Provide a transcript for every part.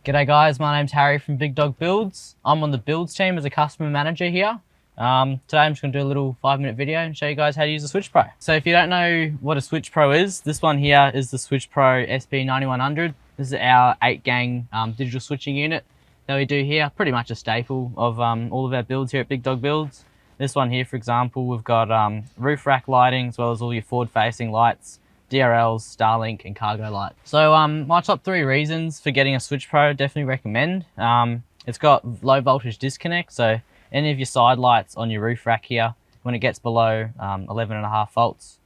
G'day guys, my name's Harry from Big Dog Builds. I'm on the Builds team as a customer manager here. Today I'm just going to do a little 5-minute video and show you guys how to use the Switch Pro. So if you don't know what a Switch Pro is, this one here is the Switch Pro SP9100. This is our 8-gang digital switching unit that we do here. Pretty much a staple of all of our builds here at Big Dog Builds. This one here, for example, we've got roof rack lighting as well as all your forward-facing lights, DRLs, Starlink, and cargo light. So my top 3 reasons for getting a Switch Pro, definitely recommend. It's got low voltage disconnect, so any of your side lights on your roof rack here, when it gets below 11.5 volts,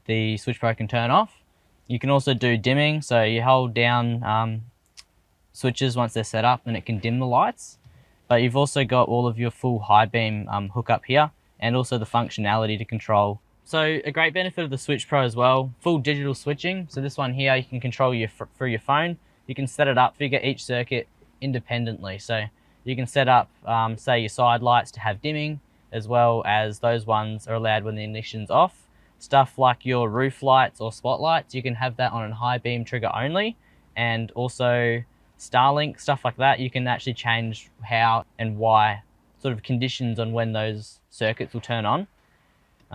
the Switch Pro can turn off. You can also do dimming, so you hold down switches once they're set up and it can dim the lights. But you've also got all of your full high beam hookup here, and also the functionality to control. So a great benefit of the Switch Pro as well, full digital switching. So this one here, you can control through your phone. You can set it up, figure each circuit independently. So you can set up, say, your side lights to have dimming, as well as those ones are allowed when the ignition's off. Stuff like your roof lights or spotlights, you can have that on a high beam trigger only. And also Starlink, stuff like that, you can actually change how and why, sort of conditions on when those circuits will turn on.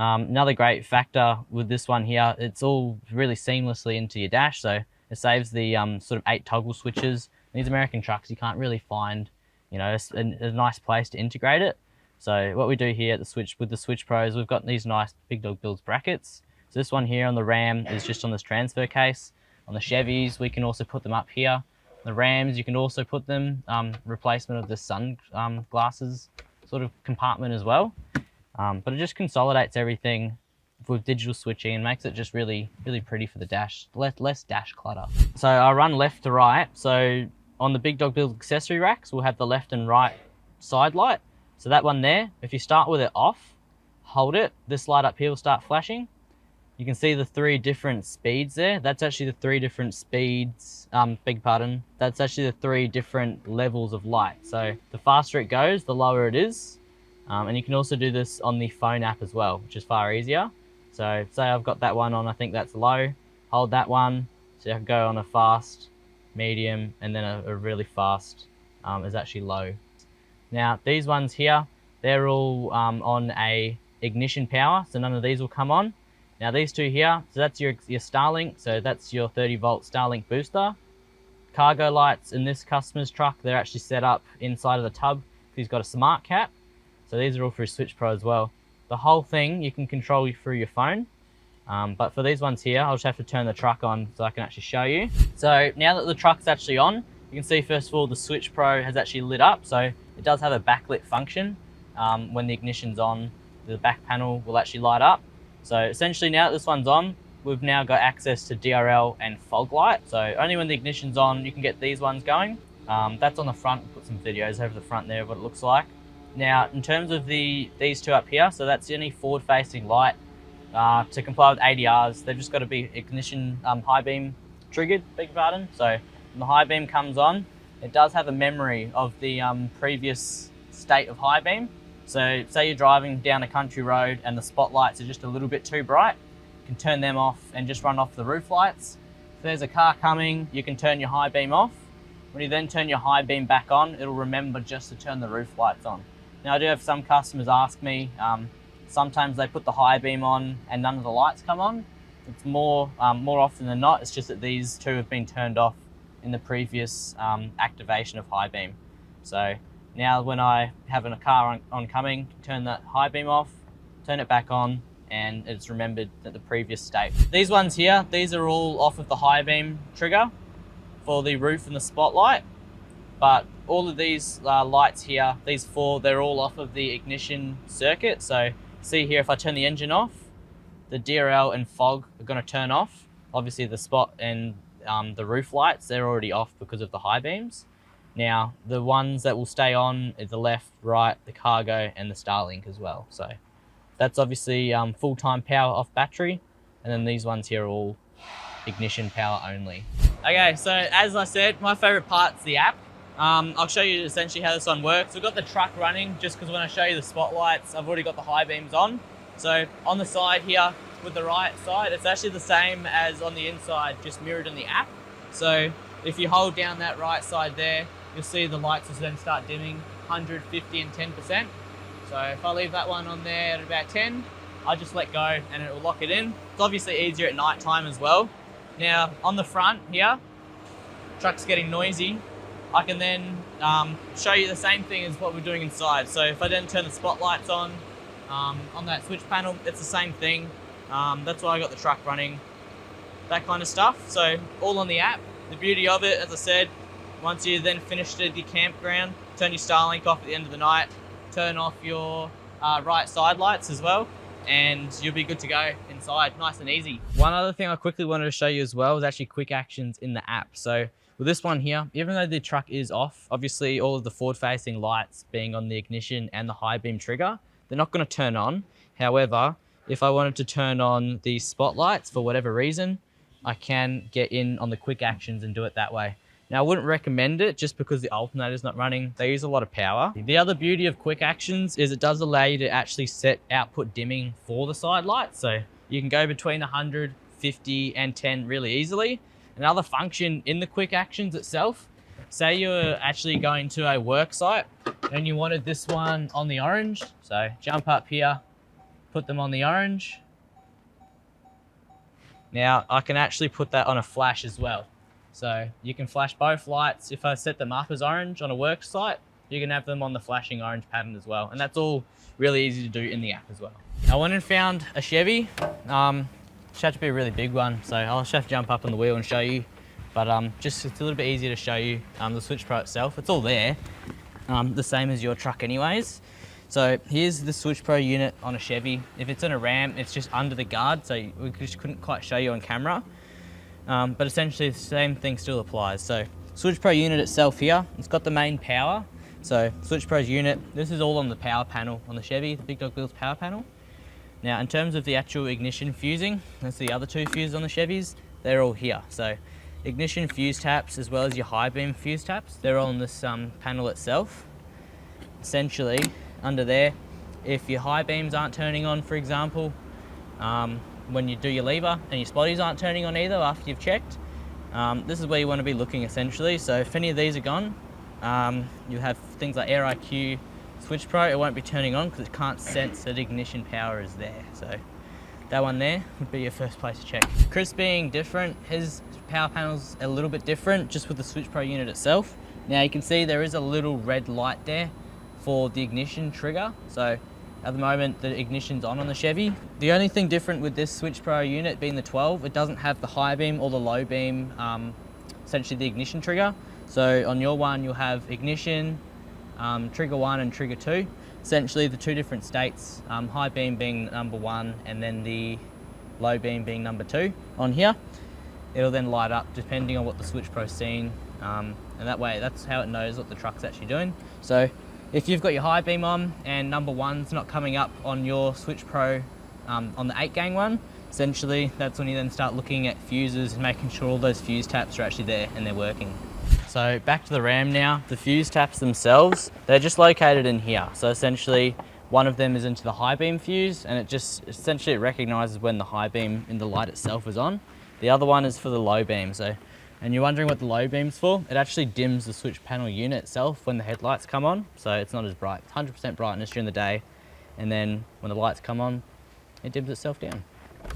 Another great factor with this one here, it's all really seamlessly into your dash, so it saves the sort of 8 toggle switches. These American trucks, you can't really find, you know, a nice place to integrate it. So what we do here at with the Switch Pros, we've got these nice Big Dog Builds brackets. So this one here on the Ram is just on this transfer case. On the Chevys, we can also put them up here. The Rams, you can also put them, replacement of the sun glasses sort of compartment as well. But it just consolidates everything with digital switching and makes it just really pretty for the dash, less dash clutter. So I run left to right. So on the Big Dog Build accessory racks, we'll have the left and right side light. So that one there, if you start with it off, hold it, this light up here will start flashing. You can see the 3 different speeds there. That's actually the 3 different speeds, beg pardon. That's actually the 3 different levels of light. So the faster it goes, the lower it is. And you can also do this on the phone app as well, which is far easier. So say I've got that one on, I think that's low, hold that one. So I can go on a fast, medium, and then a really fast is actually low. Now these ones here, they're all on a ignition power, so none of these will come on. Now these 2 here, so that's your Starlink, so that's your 30 volt Starlink booster. Cargo lights in this customer's truck, they're actually set up inside of the tub. He's got a smart cap. So these are all through Switch Pro as well. The whole thing you can control through your phone. But for these ones here, I'll just have to turn the truck on so I can actually show you. So now that the truck's actually on, you can see first of all the Switch Pro has actually lit up. So it does have a backlit function. When the ignition's on, the back panel will actually light up. So essentially now that this one's on, we've now got access to DRL and fog light. So only when the ignition's on, you can get these ones going. That's on the front. We'll put some videos over the front there of what it looks like. Now, in terms of these 2 up here, so that's any forward-facing light. To comply with ADRs, they've just got to be ignition high beam triggered, beg pardon. So when the high beam comes on, it does have a memory of the previous state of high beam. So say you're driving down a country road and the spotlights are just a little bit too bright, you can turn them off and just run off the roof lights. If there's a car coming, you can turn your high beam off. When you then turn your high beam back on, it'll remember just to turn the roof lights on. Now I do have some customers ask me, sometimes they put the high beam on and none of the lights come on. It's more often than not, it's just that these 2 have been turned off in the previous activation of high beam. So now when I have a car oncoming, turn that high beam off, turn it back on, and it's remembered at the previous state. These ones here, these are all off of the high beam trigger for the roof and the spotlight. But all of these lights here, these 4, they're all off of the ignition circuit. So see here, if I turn the engine off, the DRL and fog are going to turn off. Obviously the spot and the roof lights, they're already off because of the high beams. Now the ones that will stay on is the left, right, the cargo, and the Starlink as well. So that's obviously full-time power off battery. And then these ones here are all ignition power only. Okay, so as I said, my favorite part's the app. I'll show you essentially how this one works. We've got the truck running just because when I show you the spotlights, I've already got the high beams on. So on the side here with the right side, it's actually the same as on the inside, just mirrored in the app. So if you hold down that right side there, you'll see the lights will then start dimming 100, 50 and 10%. So if I leave that one on there at about 10, I just let go and it will lock it in. It's obviously easier at night time as well. Now on the front here, truck's getting noisy. I can then show you the same thing as what we're doing inside. So if I then turn the spotlights on that switch panel, it's the same thing. That's why I got the truck running, that kind of stuff. So all on the app. The beauty of it, as I said, once you then finished at your campground, turn your Starlink off at the end of the night, turn off your right side lights as well, and you'll be good to go inside, nice and easy. One other thing I quickly wanted to show you as well is actually quick actions in the app. So with this one here, even though the truck is off, obviously all of the forward facing lights being on the ignition and the high beam trigger, they're not going to turn on. However, if I wanted to turn on the spotlights for whatever reason, I can get in on the quick actions and do it that way. Now, I wouldn't recommend it just because the alternator's not running. They use a lot of power. The other beauty of quick actions is it does allow you to actually set output dimming for the side lights. So you can go between 100, 50 and 10 really easily. Another function in the quick actions itself, say you're actually going to a work site and you wanted this one on the orange. So jump up here, put them on the orange. Now I can actually put that on a flash as well. So you can flash both lights. If I set them up as orange on a work site, you can have them on the flashing orange pattern as well. And that's all really easy to do in the app as well. I went and found a Chevy. It's had to be a really big one. So I'll just have to jump up on the wheel and show you. But just it's a little bit easier to show you the Switch Pro itself. It's all there, the same as your truck anyways. So here's the Switch Pro unit on a Chevy. If it's in a Ram, it's just under the guard, so we just couldn't quite show you on camera. But essentially the same thing still applies. So Switch Pro unit itself here, it's got the main power. So Switch Pro's unit, this is all on the power panel on the Chevy, the Big Dog Builds power panel. Now in terms of the actual ignition fusing, that's the other two fuses on the Chevys, they're all here. So ignition fuse taps as well as your high beam fuse taps, they're all on this panel itself. Essentially, under there, if your high beams aren't turning on, for example, when you do your lever and your spotties aren't turning on either after you've checked, this is where you want to be looking essentially. So if any of these are gone, you have things like Air IQ Switch Pro, it won't be turning on because it can't sense that ignition power is there. So that one there would be your first place to check. Chris being different, his power panel's a little bit different just with the Switch Pro unit itself. Now you can see there is a little red light there for the ignition trigger. So at the moment the ignition's on the Chevy. The only thing different with this Switch Pro unit being the 12, it doesn't have the high beam or the low beam, essentially the ignition trigger. So on your one you'll have ignition, trigger 1 and trigger 2, essentially the two different states, high beam being number 1 and then the low beam being number 2. On here it'll then light up depending on what the Switch Pro's seeing, and that way that's how it knows what the truck's actually doing. So if you've got your high beam on and number 1's not coming up on your Switch Pro on the 8-gang one, essentially that's when you then start looking at fuses and making sure all those fuse taps are actually there and they're working. So back to the Ram now, the fuse taps themselves, they're just located in here. So essentially one of them is into the high beam fuse and it just essentially recognizes when the high beam in the light itself is on. The other one is for the low beam. And you're wondering what the low beam's for? It actually dims the switch panel unit itself when the headlights come on, so it's not as bright. It's 100% brightness during the day, and then when the lights come on, it dims itself down.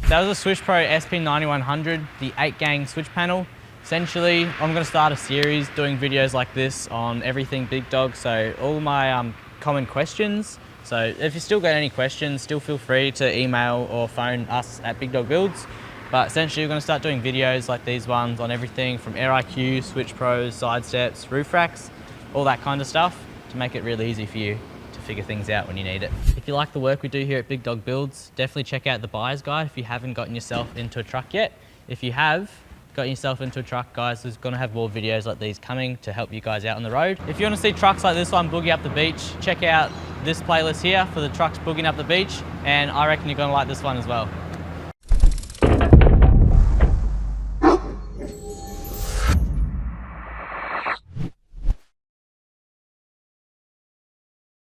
That was a Switch Pro SP9100, the 8-gang switch panel. Essentially, I'm going to start a series doing videos like this on everything Big Dog, so all my common questions. So if you still got any questions, still feel free to email or phone us at Big Dog Builds. But essentially we're going to start doing videos like these ones on everything from Air IQ, Switch Pros, side steps, roof racks, all that kind of stuff to make it really easy for you to figure things out when you need it. If you like the work we do here at Big Dog Builds, definitely check out the buyer's guide if you haven't gotten yourself into a truck yet. If you have gotten yourself into a truck, guys, there's going to have more videos like these coming to help you guys out on the road. If you want to see trucks like this one boogie up the beach, check out this playlist here for the trucks boogieing up the beach, and I reckon you're going to like this one as well.